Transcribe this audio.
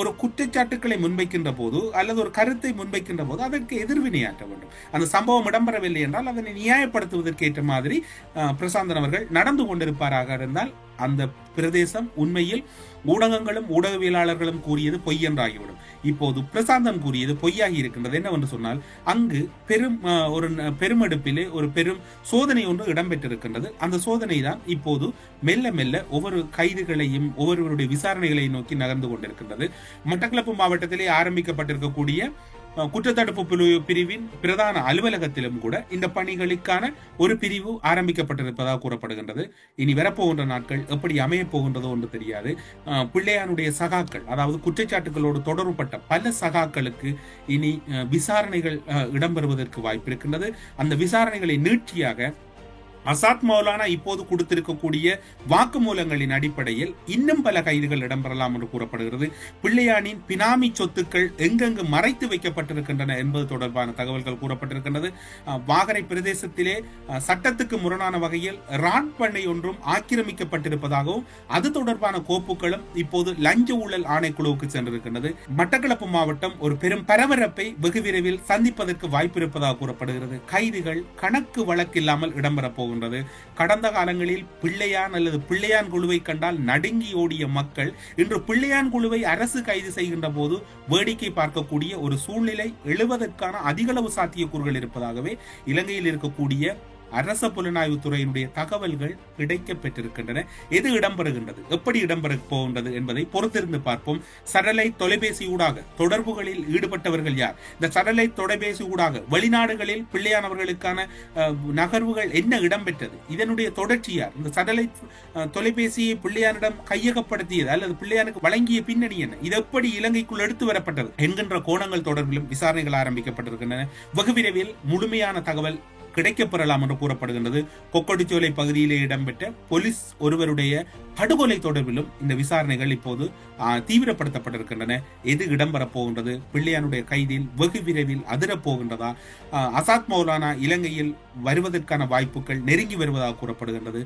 ஒரு குற்றச்சாட்டுக்களை முன்வைக்கின்ற போது அல்லது ஒரு கருத்தை முன்வைக்கின்ற போது அதற்கு எதிர்வினையாற்ற வேண்டும். அந்த சம்பவம் இடம்பெறவில்லை என்றால் அதனை நியாயப்படுத்துவதற்கு ஏற்ற மாதிரி பிரசாந்தன் அவர்கள் நடந்து கொண்டிருப்பாராக இருந்தால் அந்த பிரதேசம் உண்மையில் ஊடகங்களும் ஊடகவியலாளர்களும் கூறியது பொய் என்றாகிவிடும். இப்போது பிரசாந்தன் கூறியது பொய்யாகி இருக்கின்றது. என்னவென்று சொன்னால், அங்கு ஒரு பெருமெடுப்பிலே ஒரு பெரும் சோதனை ஒன்று இடம்பெற்றிருக்கின்றது. அந்த சோதனை தான் இப்போது மெல்ல மெல்ல ஒவ்வொரு கைதுகளையும் ஒவ்வொருவருடைய விசாரணைகளையும் நோக்கி நகர்ந்து கொண்டிருக்கின்றது. மட்டக்களப்பு மாவட்டத்திலே ஆரம்பிக்கப்பட்டிருக்கக்கூடிய குற்றத்தடுப்பு பிரிவின் பிரதான அலுவலகத்திலும் கூட இந்த பணிகளுக்கான ஒரு பிரிவு ஆரம்பிக்கப்பட்டிருப்பதாக கூறப்படுகின்றது. இனி வரப்போகின்ற நாட்கள் எப்படி அமையப் போகின்றதோ என்று தெரியாது. பிள்ளையானுடைய சகாக்கள், அதாவது குற்றச்சாட்டுகளோடு தொடர்புபட்ட பல சகாக்களுக்கு இனி விசாரணைகள் இடம்பெறுவதற்கு வாய்ப்பு இருக்கின்றது. அந்த விசாரணைகளை நீட்சியாக அசாத் மௌலானா இப்போது கொடுத்திருக்கக்கூடிய வாக்குமூலங்களின் அடிப்படையில் இன்னும் பல கைதுகள் இடம்பெறலாம் என்று கூறப்படுகிறது. பிள்ளையானின் பினாமி சொத்துக்கள் எங்கெங்கு மறைத்து வைக்கப்பட்டிருக்கின்றன என்பது தொடர்பான தகவல்கள் கூறப்பட்டிருக்கின்றது. வாகரை பிரதேசத்திலே சட்டத்துக்கு முரணான வகையில் ரான் பண்ணை ஒன்றும் ஆக்கிரமிக்கப்பட்டிருப்பதாகவும் அது தொடர்பான கோப்புகளும் இப்போது லஞ்ச ஊழல் ஆணைக்குழுவுக்கு சென்றிருக்கின்றது. மட்டக்களப்பு மாவட்டம் ஒரு பெரும் பரபரப்பை வெகு விரைவில் சந்திப்பதற்கு வாய்ப்பு இருப்பதாக கூறப்படுகிறது. கைதுகள் கணக்கு வழக்கில்லாமல் இடம்பெறப் போகின்றது. கடந்த காலங்களில் பிள்ளையான் அல்லது பிள்ளையான் குழுவை கண்டால் நடுங்கி ஓடிய மக்கள் இன்று பிள்ளையான் குழுவை அரசு கைது செய்கின்ற போது வேடிக்கை பார்க்கக்கூடிய ஒரு சூழ்நிலை எழுவதற்கான அதிகளவு சாத்தியக்கூறுகள் இருப்பதாகவே இலங்கையில் இருக்கக்கூடிய அரச புலனாய்வு துறையினுடைய தகவல்கள் கிடைக்கப் பெற்றிருக்கின்றன. எது இடம்பெறுகின்றது, எப்படி இடம்பெற போகின்றது என்பதை பொறுத்திருந்து பார்ப்போம். சடலைட் தொலைபேசி ஊடாக தொடர்புகளில் ஈடுபட்டவர்கள் யார்? இந்த சடலைட் தொலைபேசி ஊடாக வெளிநாடுகளில் பிள்ளையானவர்களுக்கான நகர்வுகள் என்ன இடம்பெற்றது? இதனுடைய தொடர்ச்சி யார்? இந்த சடலைட் தொலைபேசியை பிள்ளையானிடம் கையகப்படுத்தியது அல்லது பிள்ளையானுக்கு வழங்கிய பின்னணி என்ன? இது எப்படி இலங்கைக்குள் எடுத்து வரப்பட்டது என்கின்ற கோணங்கள் தொடர்பிலும் விசாரணைகள் ஆரம்பிக்கப்பட்டிருக்கின்றன. வெகு விரைவில் முழுமையான தகவல் கிடைக்கப்பெறலாம் என்று கூறப்படுகின்றது. கொக்கொடிச்சோலை பகுதியிலே இடம்பெற்ற போலீஸ் ஒருவருடைய படுகொலை தொடர்பிலும் இந்த விசாரணைகள் இப்போது தீவிரப்படுத்தப்பட்டிருக்கின்றன. எது இடம்பெறப் போகின்றது? பிள்ளையானுடைய கைதில் வெகு விரைவில் அதிரப் போகின்றதா? அசாத் மௌலானா இலங்கையில் வருவதற்கான வாய்ப்புகள் நெருங்கி வருவதாக கூறப்படுகின்றது.